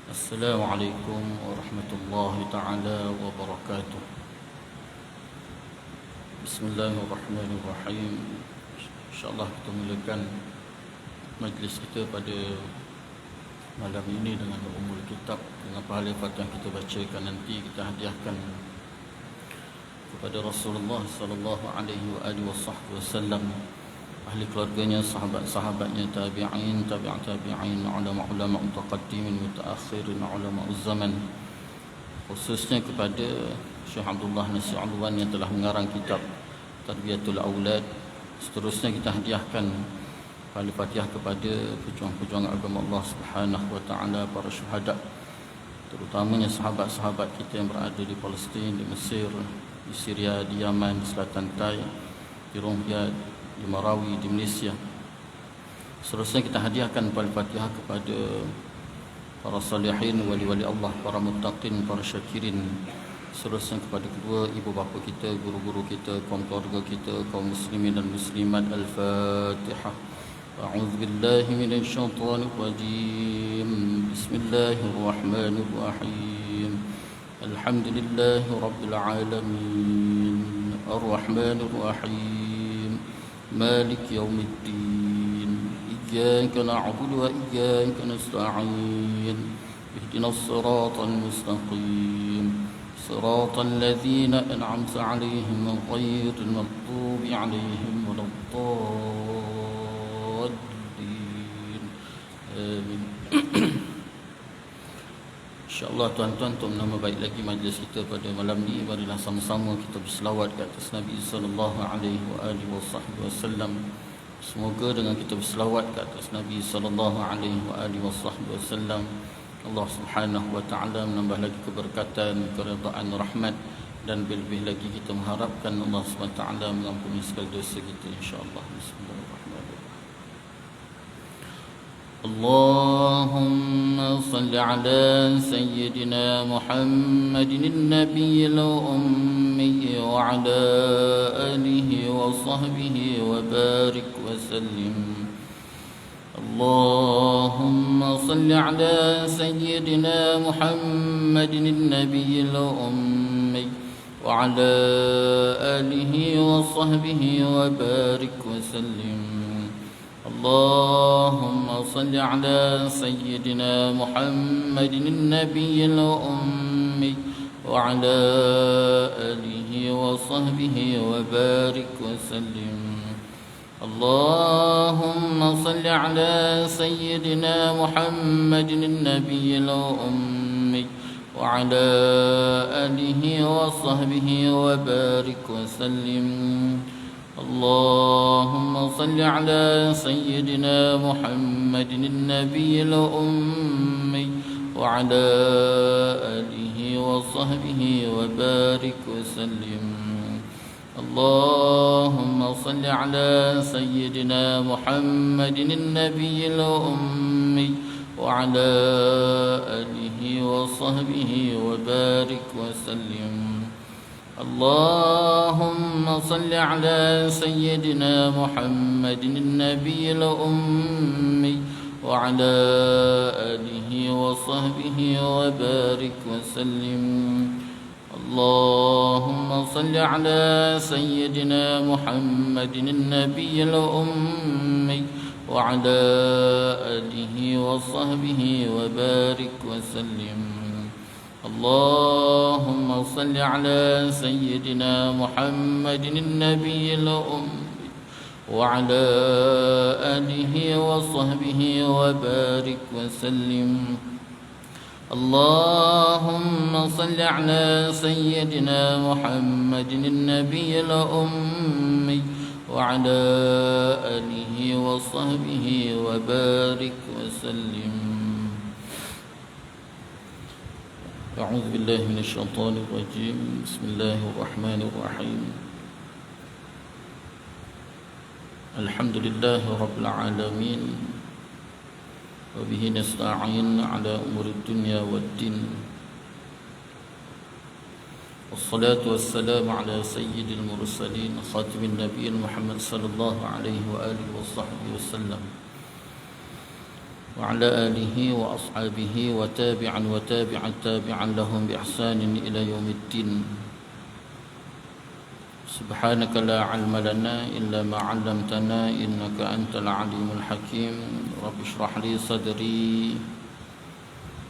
Assalamualaikum warahmatullahi taala wabarakatuh. Bismillahirrahmanirrahim. InsyaAllah kita mulakan majlis kita pada malam ini dengan umul kitab, dengan pahala yang kita bacakan nanti kita hadiahkan kepada Rasulullah sallallahu alaihi wasallam, ahli keluarganya, sahabat-sahabatnya, tabi'in, tabi'in, ulama-ulama mutaqaddimin, mutaakhirin, ulama zaman, khususnya kepada Syekh Abdullah Nasir Alwan yang telah mengarang kitab Tarbiyatul Aulad. Seterusnya kita hadiahkan Al-Fatihah kepada pejuang-pejuang agama Allah Subhanahu wa taala, para syuhada, terutamanya sahabat-sahabat kita yang berada di Palestin, di Mesir, di Syria, di Yaman, di Selatan Tai, di Riyadh, di Marawi, di Malaysia. Seterusnya kita hadiahkan Al-Fatihah kepada para salihin, wali-wali Allah, para muttaqin, para syakirin. Seterusnya kepada kedua ibu bapa kita, guru-guru kita, kaum keluarga kita, kaum muslimin dan muslimat. Al-Fatihah. A'udzu billahi minasy syaithanir rajim. Bismillahirrahmanirrahim. Alhamdulillahi rabbil alamin. Ar-Rahmanir Rahim. مالك يوم الدين إياك نعبد وإياك نستعين اهدنا الصراط المستقيم صراط الذين أنعمت عليهم غير المغضوب عليهم ولا الضالين آمين. InsyaAllah tuan-tuan, untuk menambah baik lagi majlis kita pada malam ni, marilah sama-sama kita berselawat ke atas Nabi sallallahu alaihi wasallam. Semoga dengan kita berselawat ke atas Nabi sallallahu alaihi wasallam, Allah Subhanahu wa taala menambah lagi keberkatan, keridaan, rahmat, dan lebih lagi kita mengharapkan Allah Subhanahu wa taala mengampuni segala dosa kita insya-Allah. Bismillahirrahmanirrahim. اللهم صل على سيدنا محمد النبي الأمي وعلى آله وصحبه وبارك وسلم. اللهم صل على سيدنا محمد النبي الأمي وعلى آله وصحبه وبارك وسلم. اللهم صل على سيدنا محمد النبي الأمي وعلى آله وصحبه وبارك وسلم. اللهم صل على سيدنا محمد النبي الأمي وعلى آله وصحبه وبارك وسلم. اللهم صل على سيدنا محمد النبي الأمي وعلى آله وصحبه وبارك وسلم. اللهم صل على سيدنا محمد النبي الأمي وعلى آله وصحبه وبارك وسلم. اللهم صل على سيدنا محمد النبي الأمي وعلى آله وصحبه وبارك وسلم. اللهم صل على سيدنا محمد النبي الأمي وعلى آله وصحبه وبارك وسلم. اللهم صل على سيدنا محمد النبي الأمي وعلى آله وصحبه وبارك وسلم. اللهم صل على سيدنا محمد النبي الأمي وعلى آله وصحبه وبارك وسلم. أعوذ بالله من الشيطان الرجيم. بسم الله الرحمن الرحيم. الحمد لله رب العالمين، وبه نستعين على أمور الدنيا والدين، والصلاة والسلام على سيد المرسلين خاتم النبيين محمد صلى الله عليه وآله وصحبه وسلم، وعلى آله وأصحابه وتابعا لهم بإحسان إلى يوم الدين. سبحانك لا علم لنا إلا ما علمتنا إنك أنت العليم الحكيم. رب اشرح لي صدري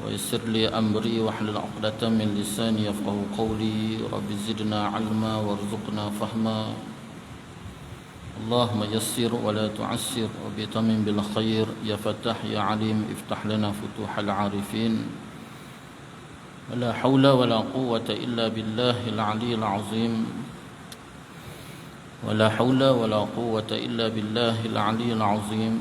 ويسر لي أمري واحلل عقدة من لساني يفقهوا قولي. رب زدنا علما وارزقنا فهما. اللهم يسر ولا تعسر وبتمم بالخير. يا فتاح يا عليم افتح لنا فتوح العارفين. ولا حول ولا قوة إلا بالله العلي العظيم. ولا حول ولا قوة إلا بالله العلي العظيم.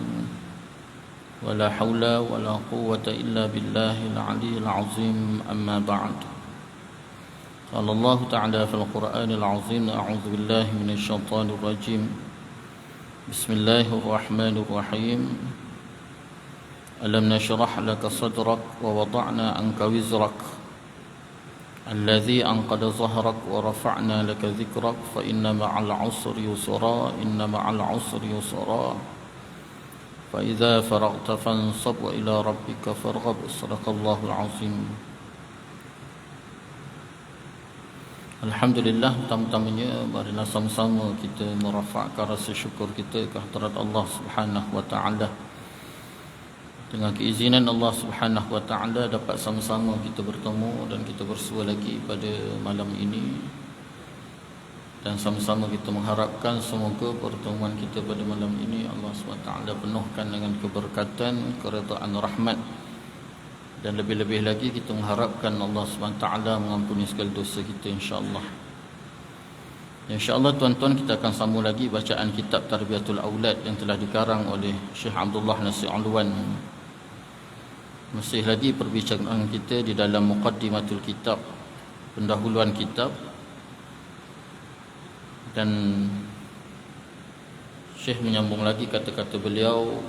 ولا حول ولا قوة إلا بالله العلي العظيم. أما بعد. قال الله تعالى في القرآن العظيم: أعوذ بالله من الشيطان الرجيم. بسم الله الرحمن الرحيم. ألم نشرح لك صدرك ووضعنا عنك وزرك الذي أنقض ظهرك ورفعنا لك ذكرك فإن مع العسر يسرا إن مع العسر يسرا فإذا فرغت فانصب وإلى ربك فارغب. صدق الله العظيم. Alhamdulillah, pertama-tamanya marilah sama-sama kita merafakkan rasa syukur kita ke hadirat Allah Subhanahu wa taala. Dengan keizinan Allah Subhanahu wa taala dapat sama-sama kita bertemu dan kita bersua lagi pada malam ini. Dan sama-sama kita mengharapkan semoga pertemuan kita pada malam ini Allah SWT penuhkan dengan keberkatan, keredaan, rahmat. Dan lebih-lebih lagi kita mengharapkan Allah SWT mengampuni segala dosa kita, insya-Allah. InsyaAllah tuan-tuan, kita akan sambung lagi bacaan kitab Tarbiyatul Aulad yang telah dikarang oleh Syekh Abdullah Nasir Alwan. Masih lagi perbincangan kita di dalam Muqaddimatul Kitab, pendahuluan kitab. Dan Syekh menyambung lagi kata-kata beliau.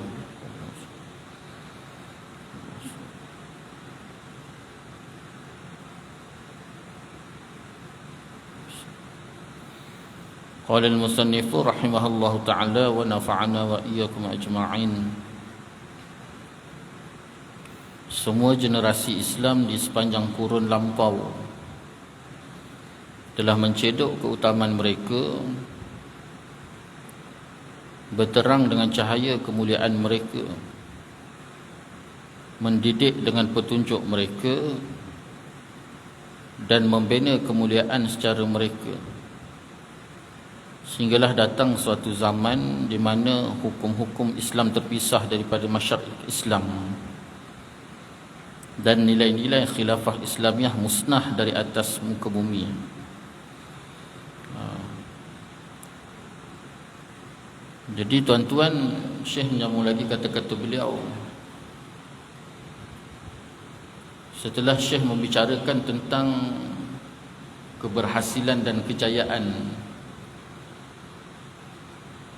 Qala al-musannif rahimahullahu ta'ala wa nafa'ana wa iyyakum ajma'in. Semua generasi Islam di sepanjang kurun lampau telah mencedok keutamaan mereka, berterang dengan cahaya kemuliaan mereka, mendidik dengan petunjuk mereka, dan membina kemuliaan secara mereka. Sehinggalah datang suatu zaman di mana hukum-hukum Islam terpisah daripada masyarakat Islam dan nilai-nilai khilafah Islamiah musnah dari atas muka bumi. Jadi tuan-tuan, Syekh menyambung lagi kata-kata beliau. Setelah Syekh membicarakan tentang keberhasilan dan kejayaan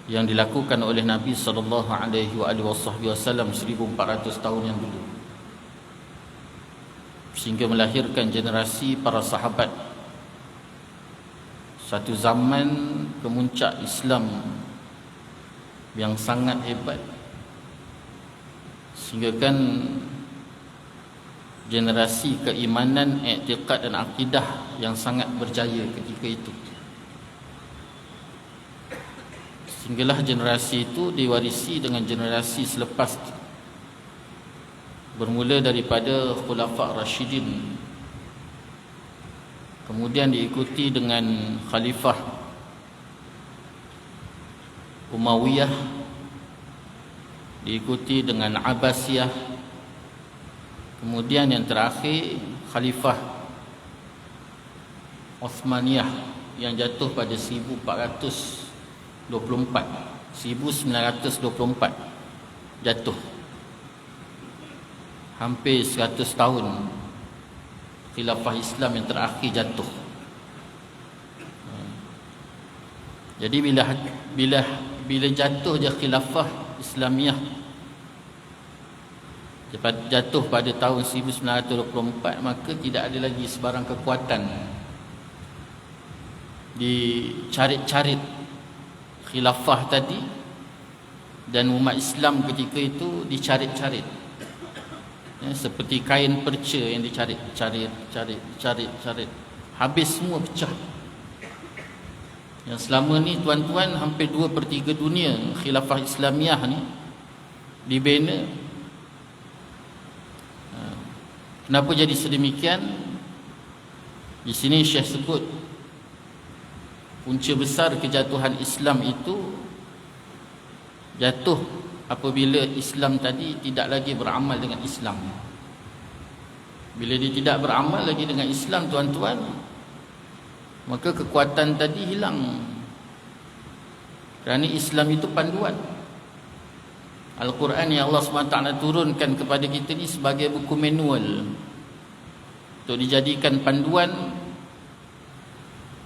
yang dilakukan oleh Nabi SAW 1400 tahun yang dulu, sehingga melahirkan generasi para sahabat, satu zaman kemuncak Islam yang sangat hebat, sehingga kan generasi keimanan, i'tiqad dan akidah yang sangat berjaya ketika itu. Sehinggalah generasi itu diwarisi dengan generasi selepas, bermula daripada Khulafa' Rashidin, kemudian diikuti dengan Khalifah Umayyah, diikuti dengan Abbasiyah, kemudian yang terakhir Khalifah Uthmaniyah yang jatuh pada 1924 jatuh. Hampir 100 tahun khilafah Islam yang terakhir jatuh. Jadi bila jatuh je khilafah Islamiah, jatuh pada tahun 1924, maka tidak ada lagi sebarang kekuatan dicarit-carit khilafah tadi, dan umat Islam ketika itu dicarit-carit seperti kain perca yang dicarit, habis semua pecah. Yang selama ni tuan-tuan hampir 2/3 dunia khilafah Islamiah ni dibina. Kenapa jadi sedemikian? Di sini Syekh sebut punca besar kejatuhan Islam itu jatuh apabila Islam tadi tidak lagi beramal dengan Islam. Bila dia tidak beramal lagi dengan Islam, tuan-tuan, maka kekuatan tadi hilang. Kerana Islam itu panduan. Al-Quran yang Allah SWT turunkan kepada kita ni sebagai buku manual untuk dijadikan panduan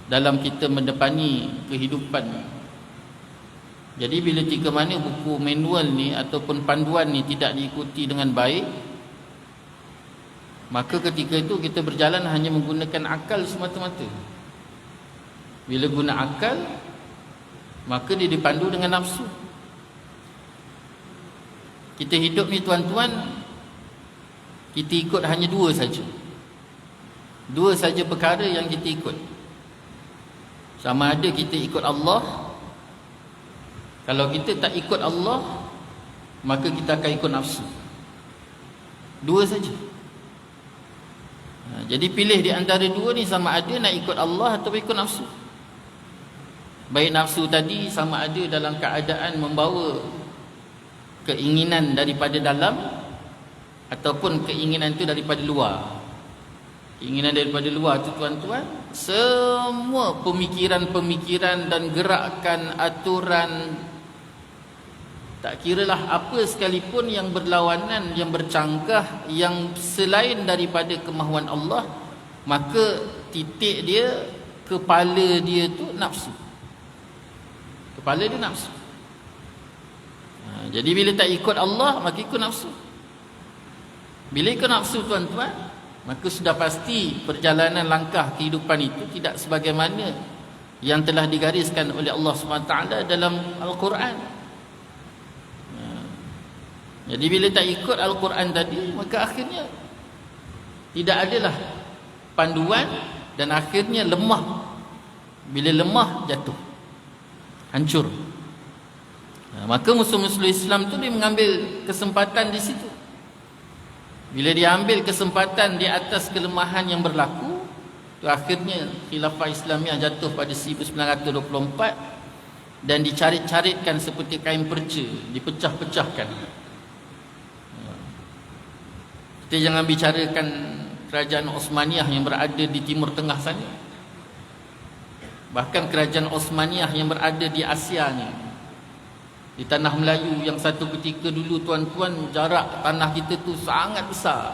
dalam kita mendepani kehidupan. Jadi bila jika mana buku manual ni ataupun panduan ni tidak diikuti dengan baik, maka ketika itu kita berjalan hanya menggunakan akal semata-mata. Bila guna akal, maka dia dipandu dengan nafsu. Kita hidup ni tuan-tuan, kita ikut hanya dua saja. Dua saja perkara yang kita ikut. Sama ada kita ikut Allah. Kalau kita tak ikut Allah, maka kita akan ikut nafsu. Dua saja. Jadi pilih di antara dua ni, sama ada nak ikut Allah atau ikut nafsu. Baik nafsu tadi sama ada dalam keadaan membawa keinginan daripada dalam ataupun keinginan itu daripada luar. Keinginan daripada luar tu tuan-tuan, semua pemikiran-pemikiran dan gerakan, aturan, tak kiralah apa sekalipun yang berlawanan, yang bercanggah, yang selain daripada kemahuan Allah, maka titik dia, kepala dia tu nafsu. Kepala dia nafsu. Jadi bila tak ikut Allah, maka ikut nafsu. Bila ikut nafsu tuan-tuan, maka sudah pasti perjalanan langkah kehidupan itu tidak sebagaimana yang telah digariskan oleh Allah SWT dalam Al-Quran. Jadi bila tak ikut Al-Quran tadi, maka akhirnya tidak adalah panduan dan akhirnya lemah. Bila lemah, jatuh, hancur. Maka musuh-musuh Islam tu dia mengambil kesempatan di situ. Bila dia ambil kesempatan di atas kelemahan yang berlaku, tu akhirnya khilafah Islamiah jatuh pada 1924 dan dicarit-caritkan seperti kain perca, dipecah-pecahkan. Kita jangan bicarakan kerajaan Osmaniyah yang berada di timur tengah sana. Bahkan kerajaan Osmaniyah yang berada di Asia ni, di tanah Melayu yang satu ketika dulu tuan-tuan, jarak tanah kita tu sangat besar.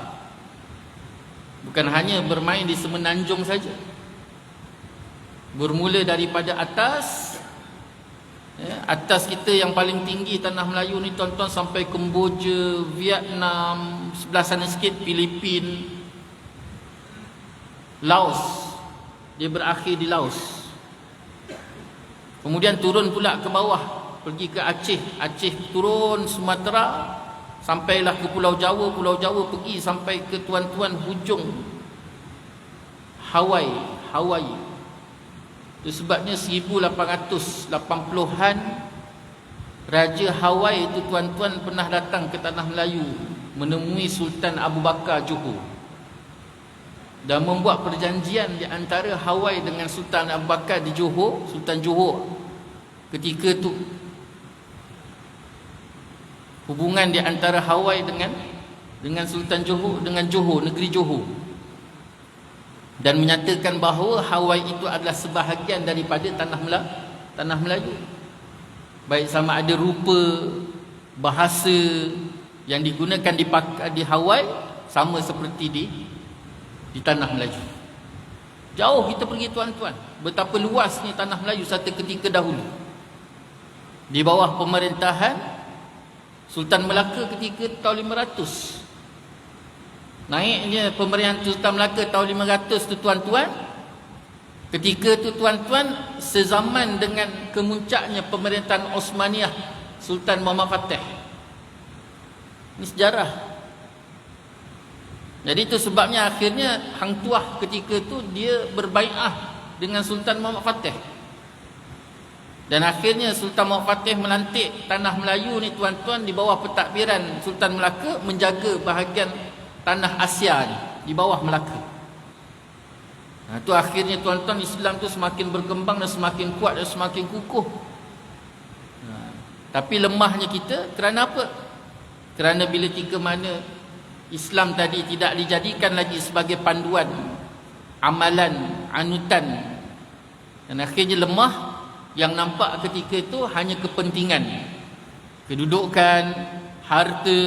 Bukan hanya bermain di Semenanjung saja. Bermula daripada atas, atas kita yang paling tinggi tanah Melayu ni tuan-tuan, sampai Kemboja, Vietnam, sebelah sana sikit Filipin, Laos. Dia berakhir di Laos. Kemudian turun pula ke bawah, pergi ke Aceh, Aceh turun Sumatera, sampailah ke Pulau Jawa, Pulau Jawa pergi sampai ke tuan-tuan hujung Hawaii. Itu sebabnya 1880-an Raja Hawaii itu tuan-tuan pernah datang ke tanah Melayu menemui Sultan Abu Bakar Johor dan membuat perjanjian di antara Hawaii dengan Sultan Abu Bakar di Johor, Sultan Johor. Ketika itu hubungan di antara Hawaii dengan Sultan Johor, dengan Johor, negeri Johor, dan menyatakan bahawa Hawaii itu adalah sebahagian daripada tanah Melayu. Baik sama ada rupa, bahasa yang digunakan di Hawaii sama seperti di tanah Melayu. Jauh kita pergi tuan-tuan, betapa luasnya tanah Melayu satu ketika dahulu di bawah pemerintahan Sultan Melaka ketika tahun 500. Naiknya pemerintahan Sultan Melaka tahun 500 tu tuan-tuan, ketika tu tuan-tuan sezaman dengan kemuncaknya pemerintahan Osmaniyah Sultan Muhammad Fateh. Ini sejarah. Jadi itu sebabnya akhirnya Hang Tuah ketika tu dia berbai'ah dengan Sultan Muhammad Fatih. Dan akhirnya Sultan Muhammad Fatih melantik tanah Melayu ni tuan-tuan di bawah pentadbiran Sultan Melaka menjaga bahagian tanah Asia ni di bawah Melaka. Tu akhirnya tuan-tuan Islam tu semakin berkembang dan semakin kuat dan semakin kukuh. Tapi lemahnya kita kerana apa? Kerana bila tiga mana Islam tadi tidak dijadikan lagi sebagai panduan, amalan, anutan, dan akhirnya lemah. Yang nampak ketika itu hanya kepentingan, kedudukan, harta.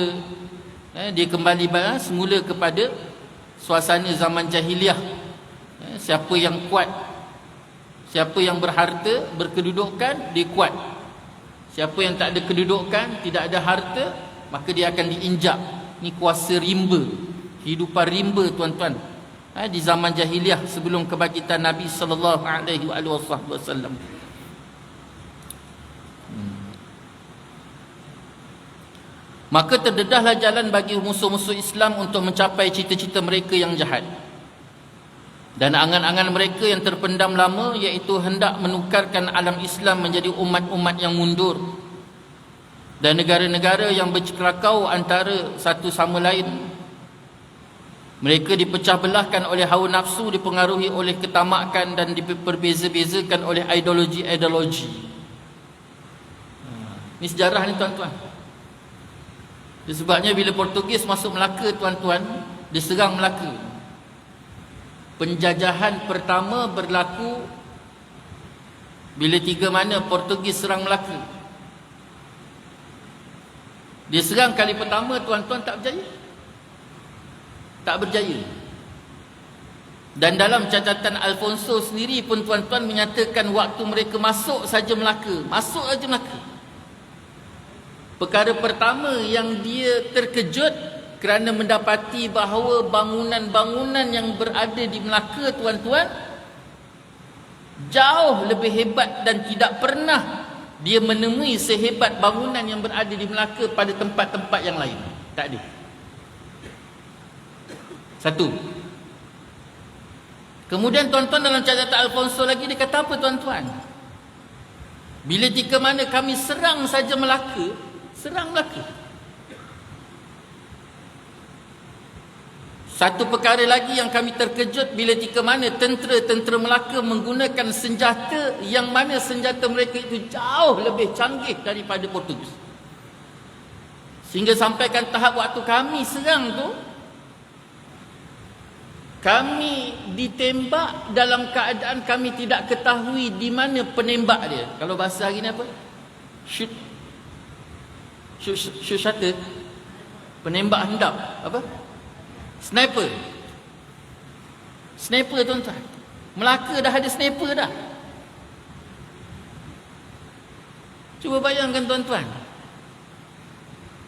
Dia kembali semula kepada suasana zaman jahiliah. Siapa yang kuat, siapa yang berharta, berkedudukan, dia kuat. Siapa yang tak ada kedudukan, tidak ada harta, maka dia akan diinjak. Ni kuasa rimba, kehidupan rimba tuan-tuan, di zaman jahiliah sebelum kebangkitan Nabi sallallahu alaihi wasallam. Maka terdedahlah jalan bagi musuh-musuh Islam untuk mencapai cita-cita mereka yang jahat dan angan-angan mereka yang terpendam lama, iaitu hendak menukarkan alam Islam menjadi umat-umat yang mundur dan negara-negara yang bercerakau antara satu sama lain. Mereka dipecah belahkan oleh hawa nafsu, dipengaruhi oleh ketamakan dan diperbeza-bezakan oleh ideologi-ideologi. Ini sejarah ni tuan-tuan. Sebabnya bila Portugis masuk Melaka tuan-tuan, dia serang Melaka. Penjajahan pertama berlaku bila tiga mana Portugis serang Melaka. Dia serang kali pertama tuan-tuan tak berjaya. Tak berjaya. Dan dalam catatan Alfonso sendiri pun tuan-tuan menyatakan waktu mereka masuk saja Melaka, masuk saja Melaka, perkara pertama yang dia terkejut kerana mendapati bahawa bangunan-bangunan yang berada di Melaka tuan-tuan jauh lebih hebat dan tidak pernah dia menemui sehebat bangunan yang berada di Melaka pada tempat-tempat yang lain. Tak ada. Satu. Kemudian tuan-tuan dalam catatan Alfonso lagi dia kata apa tuan-tuan? Bila jika mana kami serang saja Melaka, serang Melaka. Satu perkara lagi yang kami terkejut bila jika mana tentera-tentera Melaka menggunakan senjata yang mana senjata mereka itu jauh lebih canggih daripada Portugis. Sehingga sampaikan tahap waktu kami serang tu, kami ditembak dalam keadaan kami tidak ketahui di mana penembak dia. Kalau bahasa hari ni apa? Shoot shutter. Penembak hendap. Apa? Sniper. Sniper tuan-tuan. Melaka dah ada sniper dah. Cuba bayangkan tuan-tuan.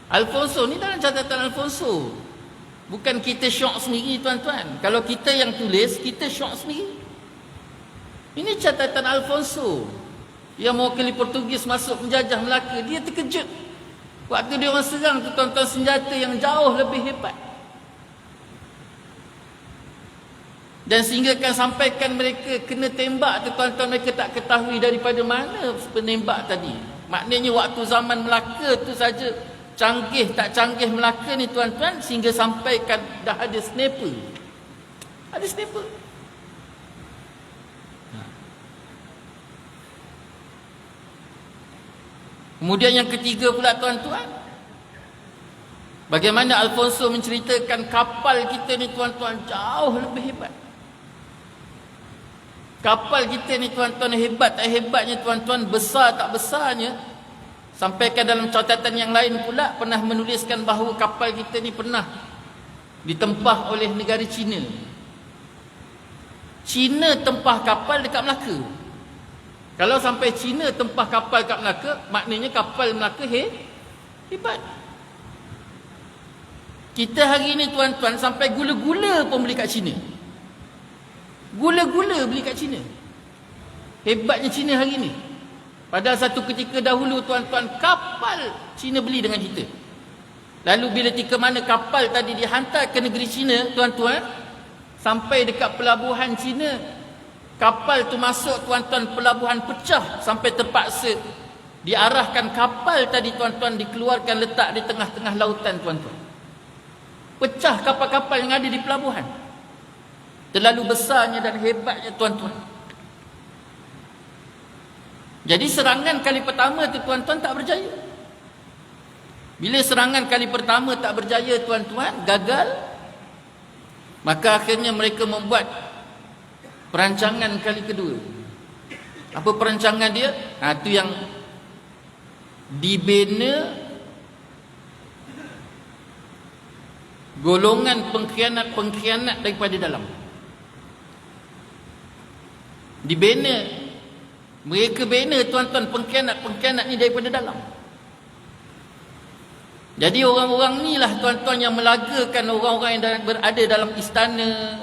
Alfonso ni dalam catatan Alfonso. Bukan kita syok sendiri tuan-tuan. Kalau kita yang tulis, kita syok sendiri. Ini catatan Alfonso yang mewakili Portugis masuk menjajah Melaka. Dia terkejut waktu dia orang serang tu tuan-tuan, senjata yang jauh lebih hebat. Dan sehingga kan sampaikan mereka kena tembak tu tuan-tuan, mereka tak ketahui daripada mana penembak tadi. Maknanya waktu zaman Melaka tu saja, canggih tak canggih Melaka ni tuan-tuan, sehingga sampaikan dah ada sniper. Ada sniper. Kemudian yang ketiga pula tuan-tuan, bagaimana Alfonso menceritakan kapal kita ni tuan-tuan jauh lebih hebat. Kapal kita ni tuan-tuan hebat tak hebatnya tuan-tuan, besar tak besarnya. Sampaikan dalam catatan yang lain pula pernah menuliskan bahawa kapal kita ni pernah ditempah oleh negara China. China tempah kapal dekat Melaka. Kalau sampai China tempah kapal kat Melaka, maknanya kapal Melaka hebat. Kita hari ni tuan-tuan sampai gula-gula pun beli kat China. Gula-gula beli kat China. Hebatnya China hari ni. Padahal satu ketika dahulu tuan-tuan, kapal China beli dengan kita. Lalu bila tika mana kapal tadi dihantar ke negeri China, tuan-tuan, sampai dekat pelabuhan China, kapal tu masuk, tuan-tuan, pelabuhan pecah sampai terpaksa diarahkan kapal tadi, tuan-tuan, dikeluarkan letak di tengah-tengah lautan, tuan-tuan. Pecah kapal-kapal yang ada di pelabuhan. Terlalu besarnya dan hebatnya, tuan-tuan. Jadi serangan kali pertama tu, tuan-tuan, tak berjaya. Bila serangan kali pertama tak berjaya, tuan-tuan, gagal, maka akhirnya mereka membuat perancangan kali kedua. Apa perancangan dia? Itu yang dibina golongan pengkhianat-pengkhianat daripada dalam. Dibina, mereka bina, tuan-tuan, pengkhianat-pengkhianat ni daripada dalam. Jadi orang-orang ni lah, tuan-tuan, yang melagakan orang-orang yang berada dalam istana.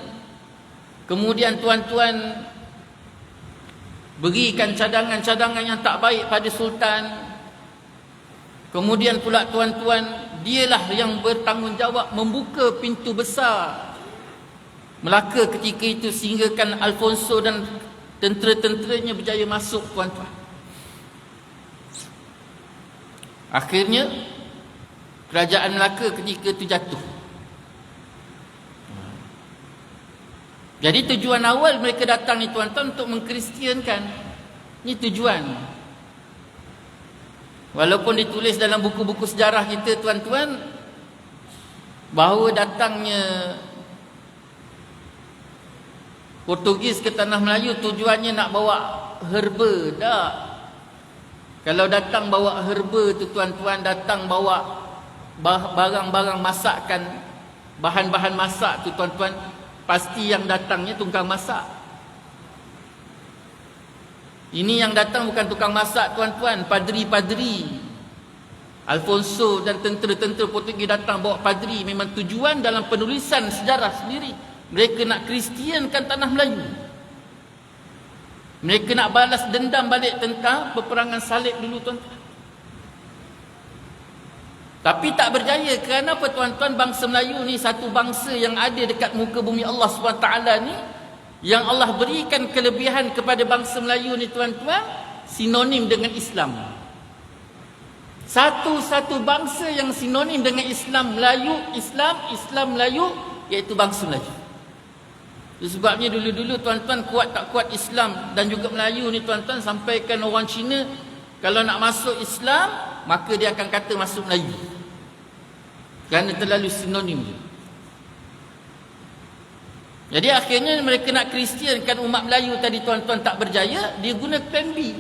Kemudian, tuan-tuan, berikan cadangan-cadangan yang tak baik pada sultan. Kemudian pula, tuan-tuan, dialah yang bertanggungjawab membuka pintu besar Melaka ketika itu, sehinggakan Alfonso dan tentera-tenteranya berjaya masuk, tuan-tuan. Akhirnya kerajaan Melaka ketika itu jatuh. Jadi tujuan awal mereka datang ni, tuan-tuan, untuk mengkristiankan. Ini tujuan. Walaupun ditulis dalam buku-buku sejarah kita, tuan-tuan, bahawa datangnya Portugis ke tanah Melayu tujuannya nak bawa herba. Tak. Kalau datang bawa herba tu, tuan-tuan, datang bawa barang-barang masakan, bahan-bahan masak tu, tuan-tuan, pasti yang datangnya tukang masak. Ini yang datang bukan tukang masak, tuan-tuan, padri-padri. Alfonso dan tentera-tentera Portugis datang bawa padri. Memang tujuan dalam penulisan sejarah sendiri, mereka nak kristiankan tanah Melayu. Mereka nak balas dendam balik tentang peperangan salib dulu, tuan-tuan. Tapi tak berjaya. Kerana apa, tuan-tuan? Bangsa Melayu ni satu bangsa yang ada dekat muka bumi Allah SWT ni, yang Allah berikan kelebihan kepada bangsa Melayu ni, tuan-tuan, sinonim dengan Islam. Satu-satu bangsa yang sinonim dengan Islam, Melayu, Islam, Melayu, iaitu bangsa Melayu. Itu sebabnya dulu-dulu, tuan-tuan, kuat tak kuat Islam dan juga Melayu ni, tuan-tuan, sampaikan orang Cina kalau nak masuk Islam, maka dia akan kata masuk Melayu. Kerana terlalu sinonim dia. Jadi akhirnya mereka nak kristiankan umat Melayu tadi, tuan-tuan, tak berjaya. Dia guna plan B.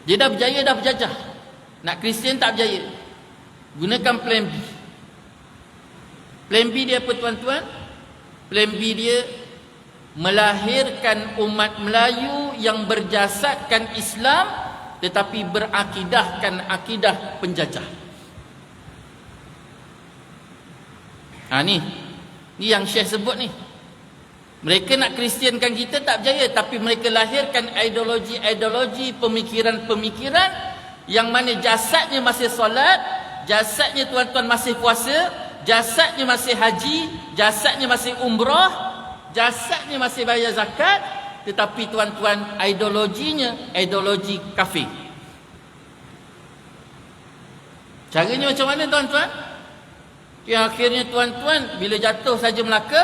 Dia dah berjaya, dah berjajah. Nak kristian tak berjaya, gunakan plan B. Plan B dia apa, tuan-tuan? Plan B dia melahirkan umat Melayu yang berjasadkan Islam tetapi berakidahkan akidah penjajah. Ni yang Syekh sebut ni. Mereka nak kristiankan kita tak berjaya, tapi mereka lahirkan ideologi-ideologi, pemikiran-pemikiran yang mana jasadnya masih solat, jasadnya, tuan-tuan, masih puasa, jasadnya masih haji, jasadnya masih umrah, jasadnya masih bayar zakat, tetapi, tuan-tuan, ideologinya ideologi kafir. Caranya macam mana, tuan-tuan? Yang akhirnya, tuan-tuan, bila jatuh saja Melaka,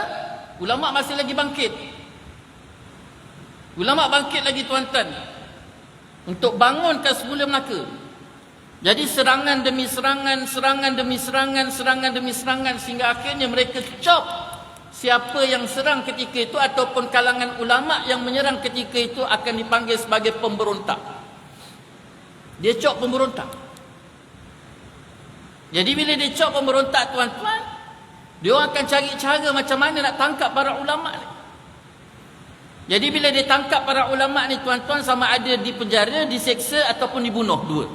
ulama masih lagi bangkit. Ulama bangkit lagi, tuan-tuan, untuk bangunkan semula Melaka. Jadi serangan demi serangan, serangan demi serangan, serangan demi serangan, sehingga akhirnya mereka cop siapa yang serang ketika itu ataupun kalangan ulama yang menyerang ketika itu akan dipanggil sebagai pemberontak. Dia cop pemberontak. Jadi bila dia cop pemberontak, tuan-tuan, dia orang akan cari cara macam mana nak tangkap para ulama ni. Jadi bila dia tangkap para ulama ni, tuan-tuan, sama ada dipenjara, diseksa ataupun dibunuh, dua.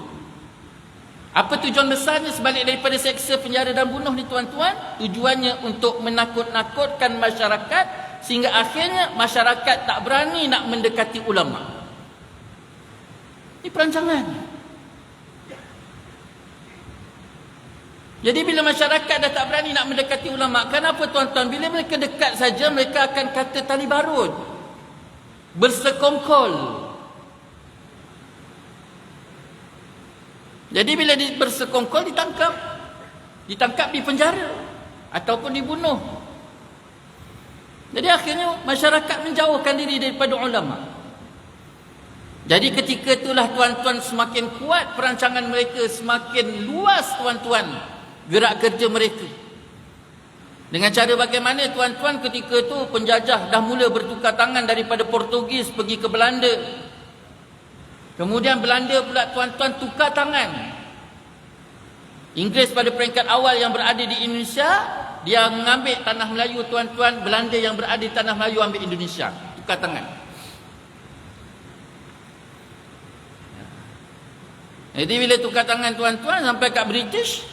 Apa tujuan besarnya sebalik daripada seksa, penjara dan bunuh ni, tuan-tuan? Tujuannya untuk menakut-nakutkan masyarakat sehingga akhirnya masyarakat tak berani nak mendekati ulama. Ini perancangan. Jadi bila masyarakat dah tak berani nak mendekati ulama, kenapa tuan-tuan? Bila mereka dekat saja, mereka akan kata tali barut, bersekongkol. Jadi bila bersekongkol, ditangkap di penjara ataupun dibunuh. Jadi akhirnya masyarakat menjauhkan diri daripada ulama. Jadi ketika itulah tuan-tuan semakin kuat perancangan mereka, semakin luas tuan-tuan gerak kerja mereka. Dengan cara bagaimana tuan-tuan? Ketika itu penjajah dah mula bertukar tangan daripada Portugis pergi ke Belanda. Kemudian Belanda pula tuan-tuan tukar tangan. Inggris pada peringkat awal yang berada di Indonesia, dia mengambil tanah Melayu tuan-tuan. Belanda yang berada di tanah Melayu ambil Indonesia. Tukar tangan. Jadi bila tukar tangan tuan-tuan sampai kat British,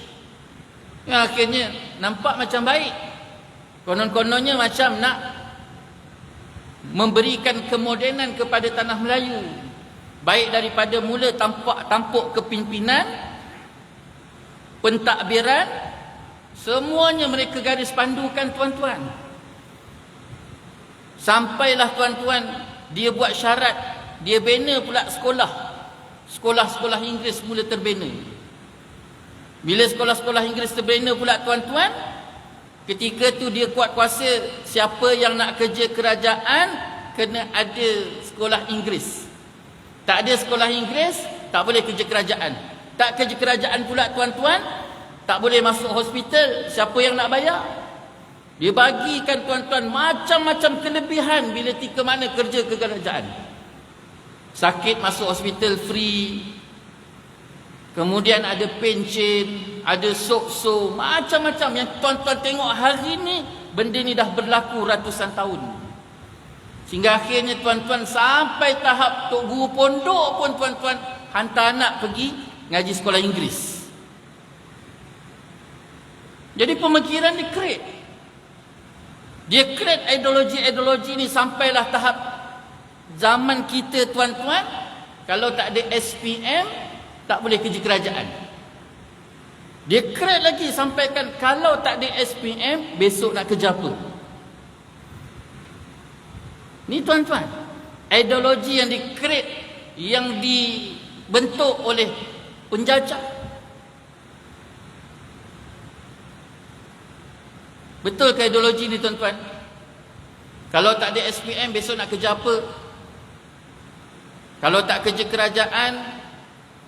yang akhirnya nampak macam baik. Konon-kononnya macam nak memberikan kemodenan kepada tanah Melayu. Baik daripada mula tampuk kepimpinan, pentadbiran, semuanya mereka garis pandukan tuan-tuan. Sampailah tuan-tuan dia buat syarat, dia bina pula sekolah-sekolah Inggeris mula terbina. Bila sekolah-sekolah Inggeris terbina pula tuan-tuan, ketika tu dia kuat kuasa, siapa yang nak kerja kerajaan kena ada sekolah Inggeris. Tak ada sekolah Inggeris, tak boleh kerja kerajaan. Tak kerja kerajaan pula tuan-tuan, tak boleh masuk hospital. Siapa yang nak bayar? Dia bagikan tuan-tuan macam-macam kelebihan bila tika mana kerja ke kerajaan. Sakit masuk hospital free. Kemudian ada pencen, ada sok-sok, macam-macam yang tuan-tuan tengok hari ni, benda ni dah berlaku ratusan tahun. Sehingga akhirnya tuan-tuan sampai tahap tok guru pondok pun tuan-tuan hantar anak pergi ngaji sekolah Inggeris. Jadi pemikiran dia create. Dia create ideologi-ideologi ni sampailah tahap zaman kita tuan-tuan, kalau tak ada SPM, tak boleh kerja kerajaan. Dia create lagi sampaikan kalau tak ada SPM, besok nak kerja apa? Ni tuan-tuan, ideologi yang di create, yang dibentuk oleh penjajah. Betul ke ideologi ni tuan-tuan? Kalau tak ada SPM, besok nak kerja apa? Kalau tak kerja kerajaan,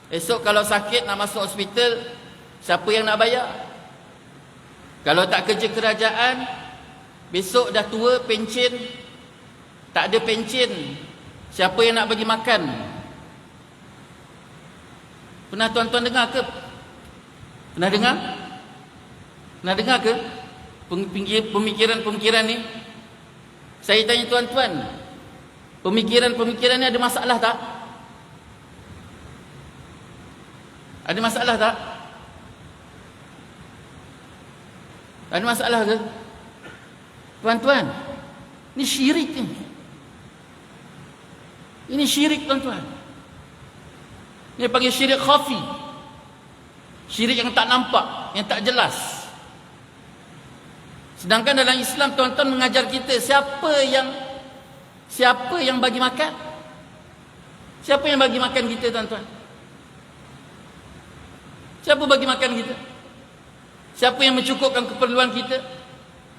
esok kalau sakit nak masuk hospital, siapa yang nak bayar? Kalau tak kerja kerajaan, besok dah tua, pencen, tak ada pencen, siapa yang nak bagi makan? Pernah tuan-tuan dengar ke? Pernah dengar? Pernah dengar ke pemikiran-pemikiran ni? Saya tanya tuan-tuan, pemikiran-pemikiran ni ada masalah tak? Ada masalah tak? Ada masalah ke? Tuan-tuan, ini syirik ni. Ini syirik tuan-tuan. Ini panggil syirik khafi. Syirik yang tak nampak, yang tak jelas. Sedangkan dalam Islam tuan-tuan mengajar kita siapa yang bagi makan? Siapa yang bagi makan kita tuan-tuan? Siapa bagi makan kita? Siapa yang mencukupkan keperluan kita?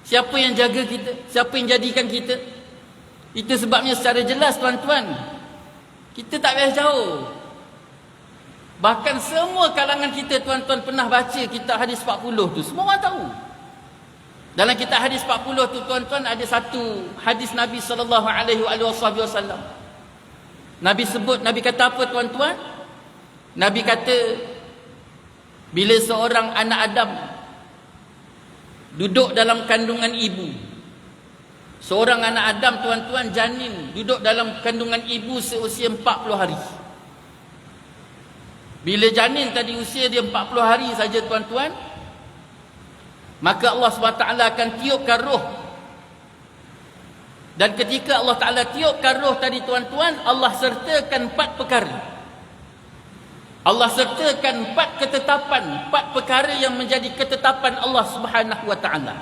Siapa yang jaga kita? Siapa yang jadikan kita? Itu sebabnya secara jelas tuan-tuan, kita tak payah jauh. Bahkan semua kalangan kita tuan-tuan pernah baca kitab hadis 40 tu. Semua orang tahu. Dalam kitab hadis 40 tu tuan-tuan ada satu hadis Nabi SAW. Nabi sebut, Nabi kata apa tuan-tuan? Nabi kata, bila seorang anak Adam duduk dalam kandungan ibu, seorang anak Adam tuan-tuan janin duduk dalam kandungan ibu seusia 40 hari. Bila janin tadi usia dia 40 hari saja tuan-tuan, maka Allah SWT akan tiupkan roh. Dan ketika Allah Ta'ala tiupkan roh tadi tuan-tuan, Allah sertakan 4 perkara. Allah sertakan 4 ketetapan, 4 perkara yang menjadi ketetapan Allah Subhanahu wa taala.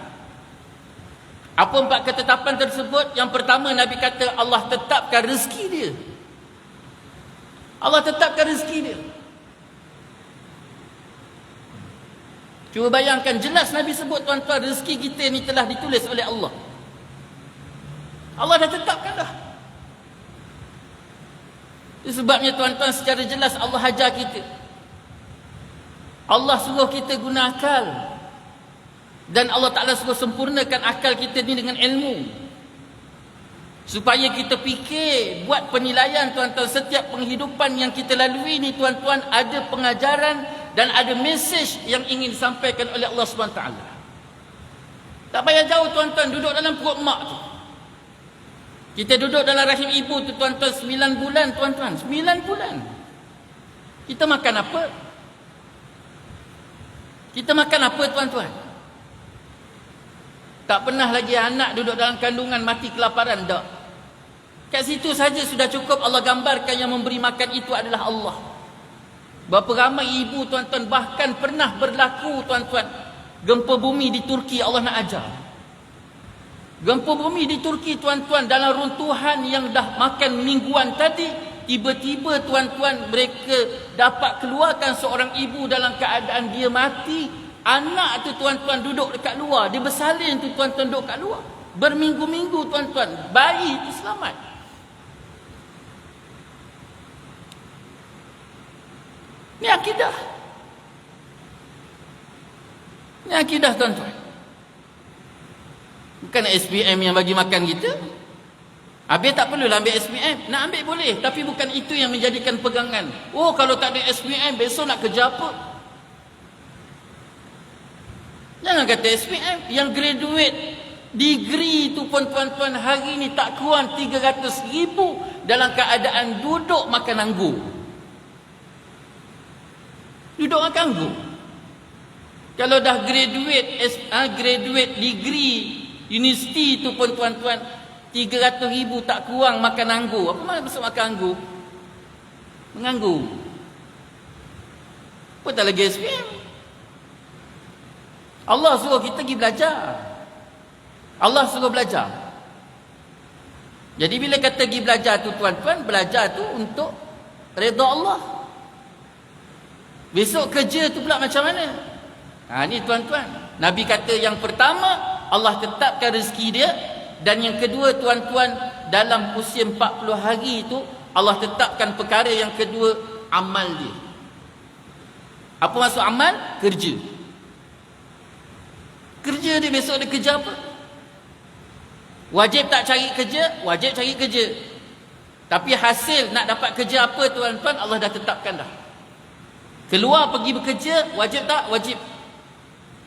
Apa 4 ketetapan tersebut? Yang pertama, Nabi kata Allah tetapkan rezeki dia. Allah tetapkan rezeki dia. Cuba bayangkan, jelas Nabi sebut tuan-tuan, rezeki kita ni telah ditulis oleh Allah. Allah dah tetapkan dah. Itu sebabnya tuan-tuan, secara jelas Allah ajar kita. Allah suruh kita guna akal. Dan Allah Ta'ala suruh sempurnakan akal kita ni dengan ilmu. Supaya kita fikir, buat penilaian tuan-tuan. Setiap penghidupan yang kita lalui ni tuan-tuan, ada pengajaran dan ada mesej yang ingin disampaikan oleh Allah SWT. Tak payah jauh tuan-tuan, duduk dalam perut mak tu. Kita duduk dalam rahim ibu tu tuan-tuan 9 bulan tuan-tuan. 9 bulan. Kita makan apa? Kita makan apa tuan-tuan? Tak pernah lagi anak duduk dalam kandungan mati kelaparan, tak. Kat situ saja sudah cukup Allah gambarkan yang memberi makan itu adalah Allah. Berapa ramai ibu tuan-tuan, bahkan pernah berlaku tuan-tuan, gempa bumi di Turki Allah nak ajar. Gempa bumi di Turki tuan-tuan, dalam runtuhan yang dah makan mingguan tadi, tiba-tiba tuan-tuan mereka dapat keluarkan seorang ibu dalam keadaan dia mati. Anak tu tuan-tuan duduk dekat luar, dia bersalin tu tuan-tuan duduk kat luar. Berminggu-minggu tuan-tuan, bayi tu selamat. Ni akidah. Ni akidah tuan-tuan. Bukan SPM yang bagi makan kita. Habis tak perlulah ambil SPM. Nak ambil boleh, tapi bukan itu yang menjadikan pegangan. Oh, kalau tak ada SPM, besok nak kerja apa? Jangan kata SPM. Yang graduate degree tu pun tuan-tuan hari ni tak kurang 300,000 dalam keadaan duduk makan anggur. Duduk makan anggur. Kalau dah graduate degree universiti tu pun tuan-tuan 300,000 tak kurang makan anggur. Apa maksud makan anggur? Menganggur. Apa tak lagi SPM? Allah suruh kita pergi belajar. Allah suruh belajar. Jadi bila kata pergi belajar tu tuan-tuan, belajar tu untuk redha Allah. Besok kerja tu pula macam mana? Ni tuan-tuan, Nabi kata yang pertama Allah tetapkan rezeki dia, dan yang kedua tuan-tuan, dalam usia 40 hari itu Allah tetapkan perkara yang kedua, amal dia. Apa maksud amal? Kerja. Kerja dia, besok dia kerja apa? Wajib tak cari kerja? Wajib cari kerja. Tapi hasil nak dapat kerja apa tuan-tuan, Allah dah tetapkan dah. Keluar pergi bekerja, wajib tak? Wajib.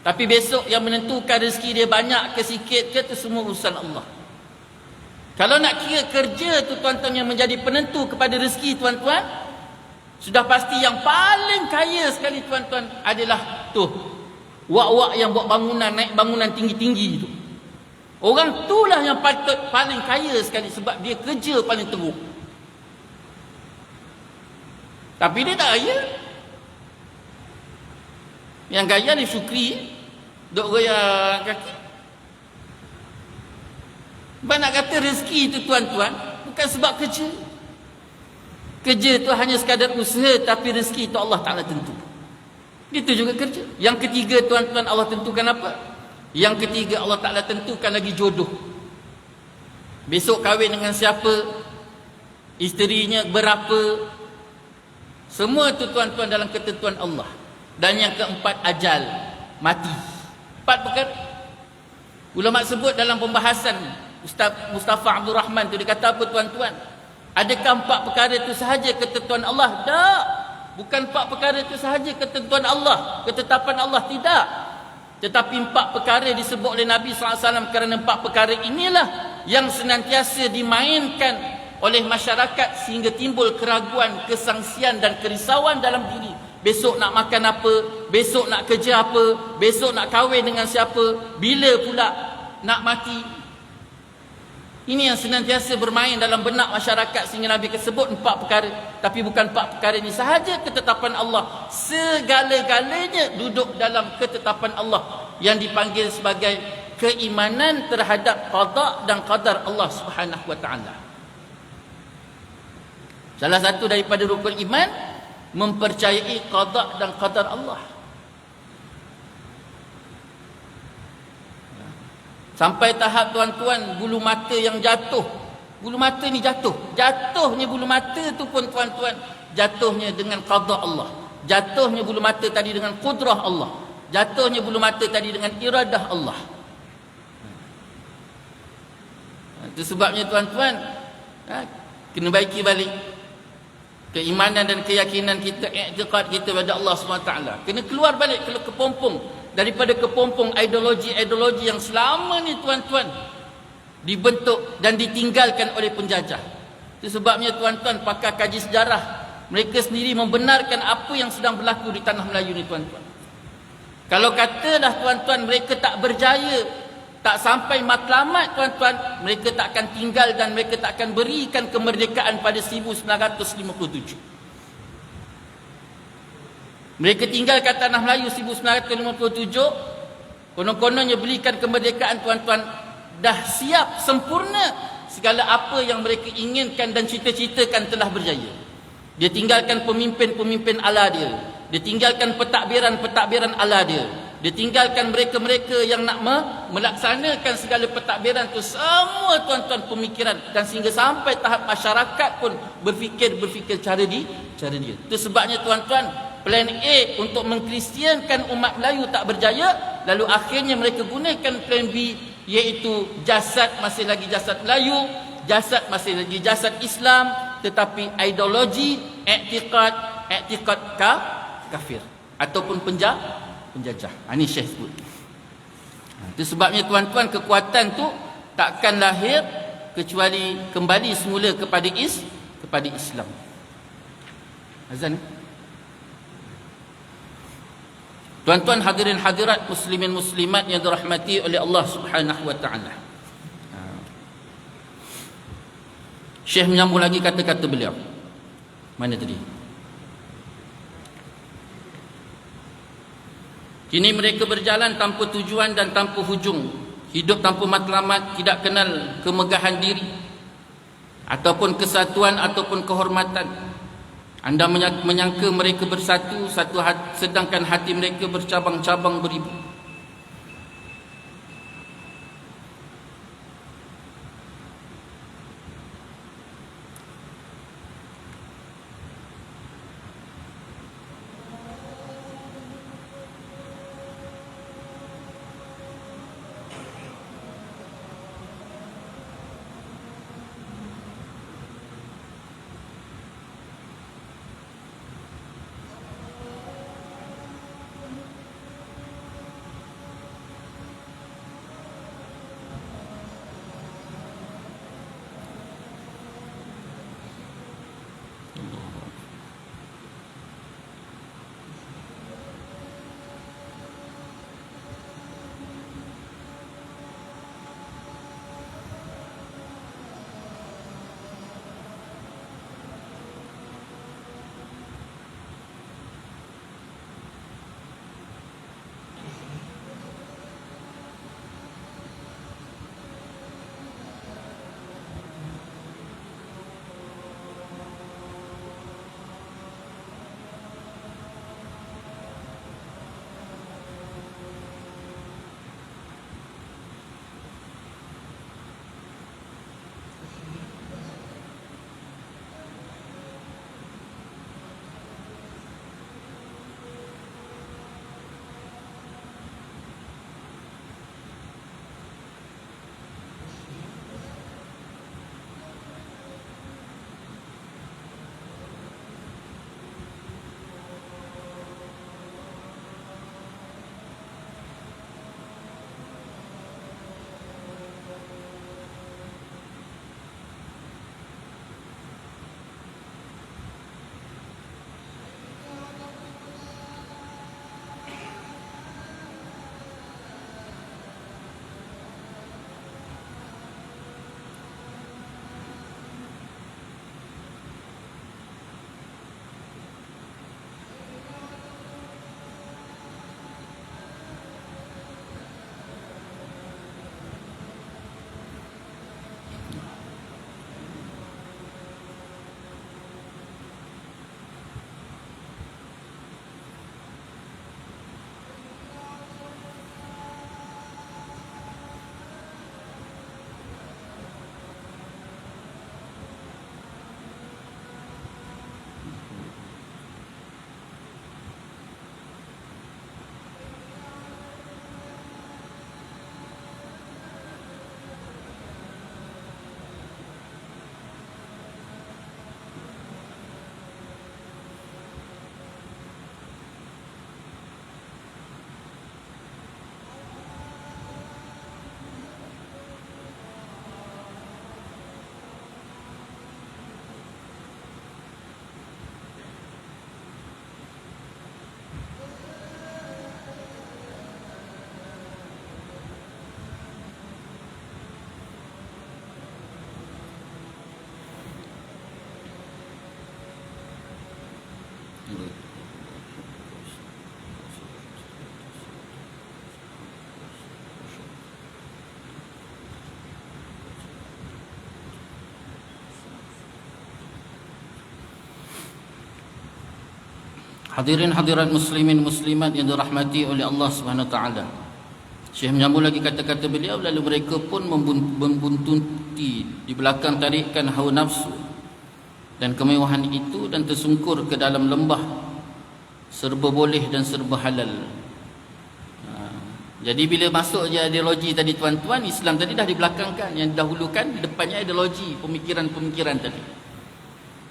Tapi besok yang menentukan rezeki dia banyak ke sikit ke, itu semua urusan Allah. Kalau nak kira kerja tu tuan-tuan yang menjadi penentu kepada rezeki tuan-tuan, sudah pasti yang paling kaya sekali tuan-tuan adalah tu, wak-wak yang buat bangunan, naik bangunan tinggi-tinggi tu. Orang itulah yang patut paling kaya sekali, sebab dia kerja paling teruk. Tapi dia tak kaya. Yang gaya ni Syukri, duk goyang kaki. Sebab nak kata rezeki itu tuan-tuan, bukan sebab kerja. Kerja tu hanya sekadar usaha, tapi rezeki itu Allah Ta'ala tentu. Itu juga kerja. Yang ketiga tuan-tuan, Allah tentukan apa? Yang ketiga Allah Ta'ala tentukan lagi jodoh. Besok kahwin dengan siapa, isterinya berapa, semua tu tuan-tuan dalam ketentuan Allah. Dan yang keempat, ajal, mati. 4 perkara. Ulama sebut dalam pembahasan, Ustaz Mustafa Abdul Rahman tu, dia kata apa tuan-tuan? Adakah 4 perkara itu sahaja ketentuan Allah? Tak. Bukan 4 perkara itu sahaja ketentuan Allah, ketetapan Allah, tidak. Tetapi 4 perkara disebut oleh Nabi SAW, kerana 4 perkara inilah yang senantiasa dimainkan oleh masyarakat sehingga timbul keraguan, kesangsian dan kerisauan dalam diri. Besok nak makan apa? Besok nak kerja apa? Besok nak kahwin dengan siapa? Bila pula nak mati? Ini yang senantiasa bermain dalam benak masyarakat sehingga Nabi sebut 4 perkara. Tapi bukan 4 perkara ini sahaja ketetapan Allah. Segala-galanya duduk dalam ketetapan Allah yang dipanggil sebagai keimanan terhadap qada dan qadar Allah Subhanahu wa taala. Salah satu daripada rukun iman mempercayai qada dan qadar Allah. Sampai tahap tuan-tuan bulu mata yang jatuh. Bulu mata ni jatuh. Jatuhnya bulu mata tu pun tuan-tuan, jatuhnya dengan qada Allah. Jatuhnya bulu mata tadi dengan kudrah Allah. Jatuhnya bulu mata tadi dengan iradah Allah. Itu sebabnya tuan-tuan, kena baiki balik keimanan dan keyakinan kita, i'tiqad kita pada Allah SWT. Kena keluar balik ke kepompong, daripada kepompong ideologi-ideologi yang selama ni tuan-tuan dibentuk dan ditinggalkan oleh penjajah. Itu sebabnya tuan-tuan, pakar kaji sejarah mereka sendiri membenarkan apa yang sedang berlaku di tanah Melayu ni tuan-tuan. Kalau katalah tuan-tuan mereka tak berjaya, tak sampai matlamat tuan-tuan, mereka tak akan tinggal dan mereka tak akan berikan kemerdekaan pada 1957. Mereka tinggalkan tanah Melayu 1957, konon-kononnya berikan kemerdekaan tuan-tuan, dah siap sempurna, segala apa yang mereka inginkan dan cita-citakan telah berjaya. Dia tinggalkan pemimpin-pemimpin ala dia, dia tinggalkan pentadbiran-pentadbiran ala dia, dia tinggalkan mereka-mereka yang nak melaksanakan segala pentadbiran tu, semua tuan-tuan pemikiran, dan sehingga sampai tahap masyarakat pun berfikir cara dia. Itu sebabnya tuan-tuan, plan A untuk mengkristiankan umat Melayu tak berjaya, lalu akhirnya mereka gunakan plan B, iaitu jasad masih lagi jasad Melayu, jasad masih lagi jasad Islam, tetapi ideologi, i'tiqad kafir ataupun penjajah. Ini Syekh sebut. Itu sebabnya tuan-tuan, kekuatan tu takkan lahir kecuali kembali semula kepada Islam. Azan. Tuan-tuan hadirin hadirat, muslimin muslimat yang dirahmati oleh Allah Subhanahu wa taala. Syekh menyambung lagi kata-kata beliau. Mana tadi? Kini mereka berjalan tanpa tujuan dan tanpa hujung, hidup tanpa matlamat, tidak kenal kemegahan diri ataupun kesatuan ataupun kehormatan. Anda menyangka mereka bersatu sedangkan hati mereka bercabang-cabang beribu. Hadirin hadirat muslimin muslimat yang dirahmati oleh Allah Subhanahu Wa Taala. Syekh menyambung lagi kata-kata beliau, lalu mereka pun membuntuti di belakang tarikan hawa nafsu dan kemewahan itu dan tersungkur ke dalam lembah serba boleh dan serba halal. Jadi bila masuk je ideologi tadi tuan-tuan, Islam tadi dah dibelakangkan, yang didahulukan di depannya ideologi, pemikiran-pemikiran tadi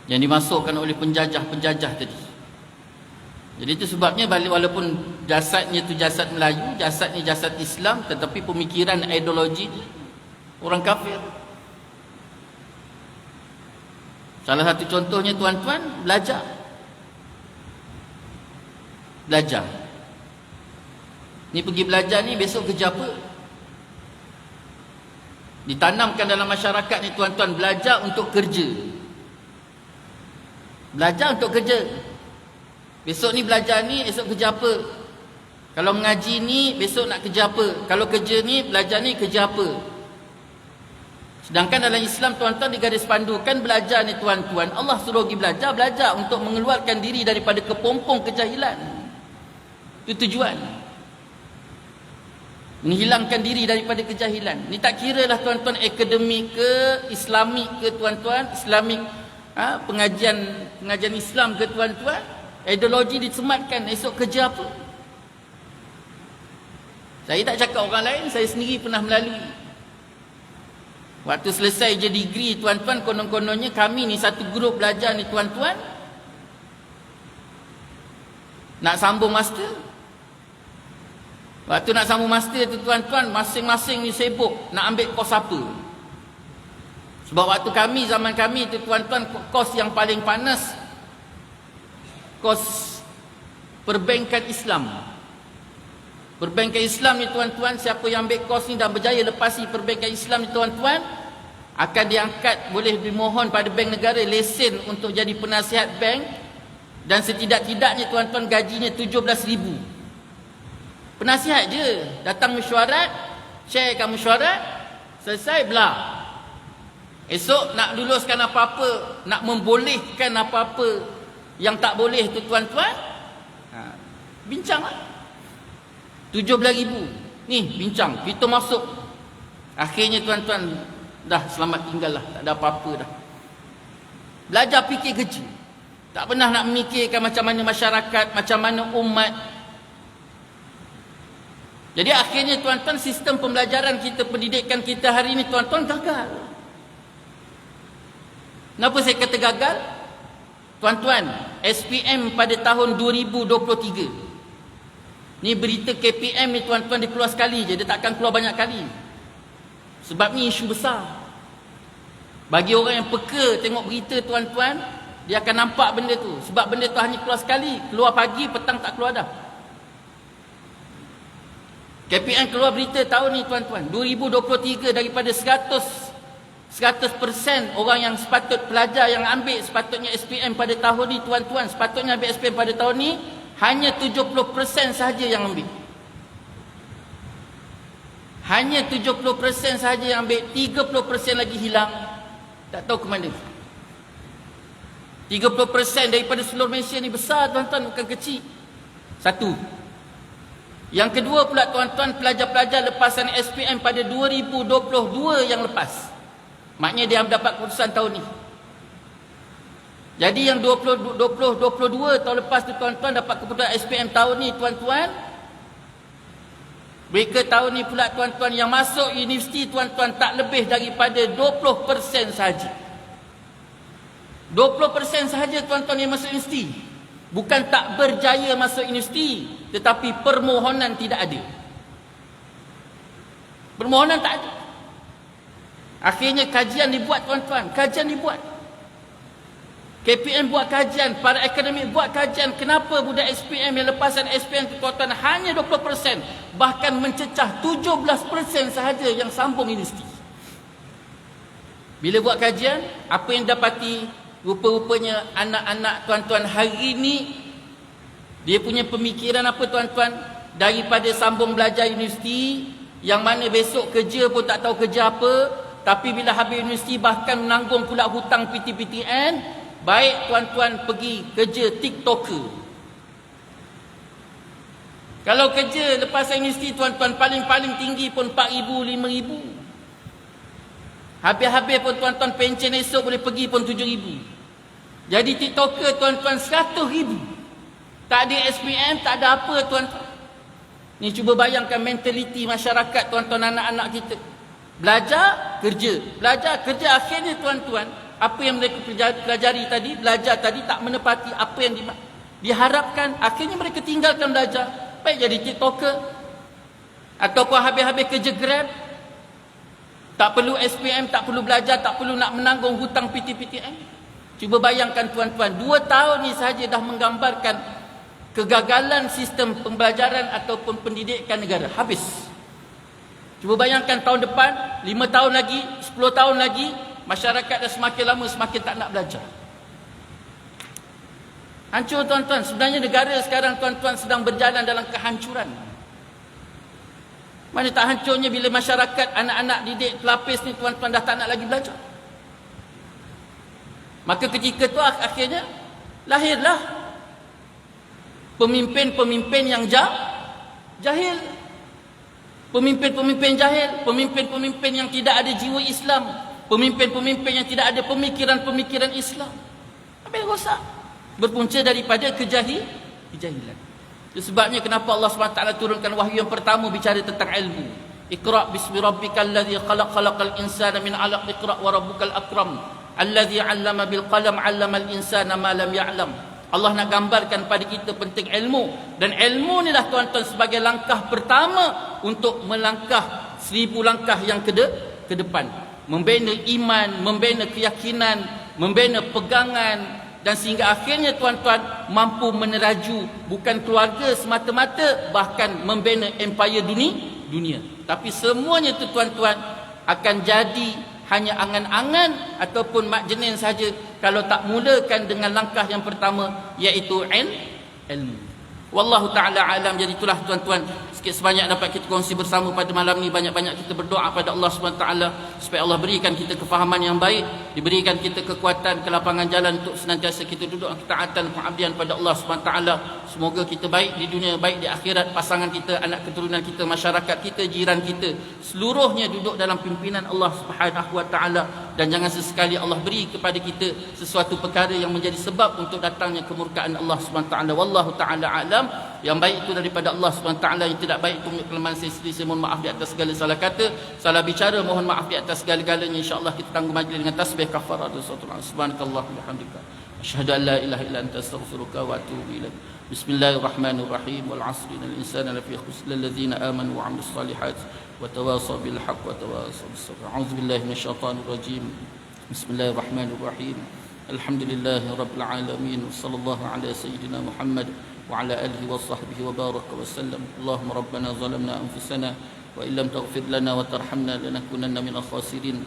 yang dimasukkan oleh penjajah-penjajah tadi. Jadi itu sebabnya walaupun jasadnya itu jasad Melayu, jasadnya jasad Islam, tetapi pemikiran ideologi orang kafir. Salah satu contohnya tuan-tuan, belajar. Ni pergi belajar ni besok kerja apa? Ditanamkan dalam masyarakat ni tuan-tuan, belajar untuk kerja. Belajar untuk kerja. Besok ni belajar ni, esok kerja apa? Kalau mengaji ni, besok nak kerja apa? Kalau kerja ni, belajar ni, kerja apa? Sedangkan dalam Islam tuan-tuan digaris pandukan belajar ni tuan-tuan, Allah suruh pergi belajar untuk mengeluarkan diri daripada kepompong kejahilan. Itu tujuan. Menghilangkan diri daripada kejahilan. Ni tak kira lah tuan-tuan akademik ke, Islamik ke tuan-tuan, Islamik pengajian Islam ke tuan-tuan. Ideologi disematkan, esok kerja apa? Saya tak cakap orang lain, saya sendiri pernah melalui. Waktu selesai je degree tuan-tuan, konon-kononnya kami ni satu grup belajar ni tuan-tuan nak sambung master. Waktu nak sambung master tu tuan-tuan, masing-masing ni sibuk nak ambil kos apa. Sebab waktu kami, zaman kami tu tuan-tuan, kos yang paling panas kos perbankan Islam. Perbankan Islam ni tuan-tuan, siapa yang ambil kos ni dan berjaya lepasi perbankan Islam ni tuan-tuan, akan diangkat, boleh dimohon pada bank negara lesen untuk jadi penasihat bank, dan setidak-tidaknya tuan-tuan gajinya 17,000. Penasihat je, datang mesyuarat, syairkan mesyuarat, selesai belah. Esok nak luluskan apa-apa, nak membolehkan apa-apa yang tak boleh tu tuan-tuan, bincang lah. 17,000 ni bincang, kita masuk. Akhirnya tuan-tuan dah selamat tinggal lah, tak ada apa-apa dah. Belajar fikir kerja, tak pernah nak memikirkan macam mana masyarakat, macam mana umat. Jadi akhirnya tuan-tuan, sistem pembelajaran kita, pendidikan kita hari ni tuan-tuan gagal. Kenapa saya kata gagal? Tuan-tuan, SPM pada tahun 2023. Ni berita KPM ni tuan-tuan, dia keluar sekali je, dia takkan keluar banyak kali. Sebab ni isu besar. Bagi orang yang peka tengok berita tuan-tuan, dia akan nampak benda tu. Sebab benda tu hanya keluar sekali, keluar pagi, petang tak keluar dah. KPM keluar berita tahun ni tuan-tuan, 2023, daripada 100% orang yang sepatut pelajar yang ambil sepatutnya SPM pada tahun ni tuan-tuan, sepatutnya ambil SPM pada tahun ni, hanya 70% sahaja yang ambil. Hanya 70% sahaja yang ambil, 30% lagi hilang. Tak tahu ke mana. 30% daripada seluruh Malaysia ni besar tuan-tuan, bukan kecil. Satu. Yang kedua pula tuan-tuan, pelajar-pelajar lepasan SPM pada 2022 yang lepas. Maknanya dia mendapat keputusan tahun ni. Jadi yang 22 tahun lepas tu tuan-tuan dapat keputusan SPM tahun ni tuan-tuan. Mereka tahun ni pula tuan-tuan yang masuk universiti tuan-tuan tak lebih daripada 20% sahaja. 20% sahaja tuan-tuan yang masuk universiti. Bukan tak berjaya masuk universiti, tetapi permohonan tidak ada. Permohonan tak ada. Akhirnya kajian dibuat tuan-tuan, kajian dibuat. KPM buat kajian, para akademik buat kajian, kenapa budak SPM yang lepasan SPM tu tuan-tuan hanya 20%, bahkan mencecah 17% sahaja yang sambung universiti. Bila buat kajian, apa yang dapati? Rupa-rupanya anak-anak tuan-tuan hari ni, dia punya pemikiran apa tuan-tuan? Daripada sambung belajar universiti, yang mana besok kerja pun tak tahu kerja apa, tapi bila habis universiti bahkan menanggung pula hutang PTPTN, baik tuan-tuan pergi kerja TikToker. Kalau kerja lepas amnesti tuan-tuan paling-paling tinggi pun 4,000, 5,000. Habis-habis pun tuan-tuan pencen esok boleh pergi pun 7,000. Jadi TikToker tuan-tuan 100,000. Tak ada SPM, tak ada apa tuan-tuan. Ni cuba bayangkan mentaliti masyarakat tuan-tuan, anak-anak kita. Belajar, kerja. Belajar, kerja. Akhirnya tuan-tuan, apa yang mereka pelajari tadi, belajar tadi tak menepati apa yang diharapkan. Akhirnya mereka tinggalkan belajar. Baik jadi TikToker, ataupun habis-habis kerja Grab. Tak perlu SPM, tak perlu belajar, tak perlu nak menanggung hutang PTPTN. Cuba bayangkan tuan-tuan, 2 tahun ni sahaja dah menggambarkan kegagalan sistem pembelajaran ataupun pendidikan negara. Habis. Cuba bayangkan tahun depan, 5 tahun lagi, 10 tahun lagi, masyarakat dah semakin lama semakin tak nak belajar. Hancur tuan-tuan. Sebenarnya negara sekarang tuan-tuan sedang berjalan dalam kehancuran. Mana tak hancurnya bila masyarakat, anak-anak didik pelapis ni tuan-tuan dah tak nak lagi belajar. Maka ketika tu akhirnya lahirlah pemimpin-pemimpin yang jahil. Pemimpin-pemimpin jahil, pemimpin-pemimpin yang tidak ada jiwa Islam, pemimpin-pemimpin yang tidak ada pemikiran-pemikiran Islam. Habis rosak. Berpunca daripada kejahilan. Itu sebabnya kenapa Allah SWT turunkan wahyu yang pertama bicara tentang ilmu. Iqra' bismi rabbikal ladzi khalaq, khalaqal insana min 'alaq, iqra' wa rabbukal akram alladzi 'allama bil qalam 'allamal insana ma lam ya'lam. Allah nak gambarkan pada kita penting ilmu, dan ilmu ni lah tuan-tuan sebagai langkah pertama untuk melangkah 1000 langkah yang ke depan. Membina iman, membina keyakinan, membina pegangan, dan sehingga akhirnya tuan-tuan mampu meneraju bukan keluarga semata-mata, bahkan membina empire dunia. Tapi semuanya itu tuan-tuan akan jadi hanya angan-angan ataupun mak jenin saja kalau tak mulakan dengan langkah yang pertama, iaitu ilmu. Wallahu ta'ala alam. Jadi itulah tuan-tuan, sikit sebanyak dapat kita kongsi bersama pada malam ni. Banyak-banyak kita berdoa pada Allah SWT supaya Allah berikan kita kefahaman yang baik, diberikan kita kekuatan, kelapangan jalan untuk senantiasa kita duduk ketaatan, pengabdian pada Allah SWT. Semoga kita baik di dunia, baik di akhirat, pasangan kita, anak keturunan kita, masyarakat kita, jiran kita, seluruhnya duduk dalam pimpinan Allah SWT. Dan jangan sesekali Allah beri kepada kita sesuatu perkara yang menjadi sebab untuk datangnya kemurkaan Allah SWT. Wallahu ta'ala alam. Yang baik itu daripada Allah SWT, yang tidak baik itu kelemahan saya sendiri. Saya mohon maaf di atas segala salah kata, salah bicara, mohon maaf di atas segala-galanya. InsyaAllah kita tangguh majlis dengan tasbih kafarah dan subhanakallah wa bihamdika asyhadu an la ilaha illa anta astaghfiruka wa atubu ilaik. Bismillahirrahmanirrahim. Wal 'asri innal insana lafi khusr illa alladzina amanu wa 'amilus solihat wa tawasaw bil haqq wa tawasaw bis sabr. A'udzu billahi minasyaitonir rajim. Bismillahirrahmanirrahim. Alhamdulillahi rabbil alamin. Wassallallahu ala sayyidina Muhammad وعلى آله وصحبه وبارك وسلم. اللهم ربنا ظلمنا أنفسنا وإن لم تغفر لنا وترحمنا لنكونن من الخاسرين.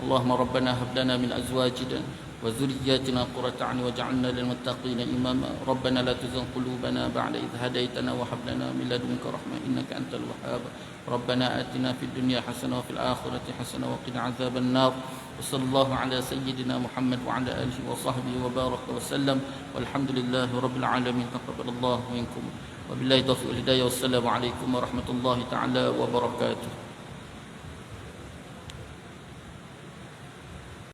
اللهم ربنا هب لنا من أزواجنا وذرياتنا قرة أعين واجعلنا للمتقين إماما. ربنا لا تزغ قلوبنا بعد إذ هديتنا وهب لنا من لدنك رحمة إنك أنت الوهاب. ربنا آتنا في الدنيا حسنة وفي الآخرة حسنة وقنا عذاب النار. وصلى الله على سيدنا محمد وعلى آله وصحبه وبارك وسلم. والحمد لله رب العالمين. تقبل الله منكم وبالله التوفيق والهداية. والسلام عليكم ورحمة الله تعالى وبركاته.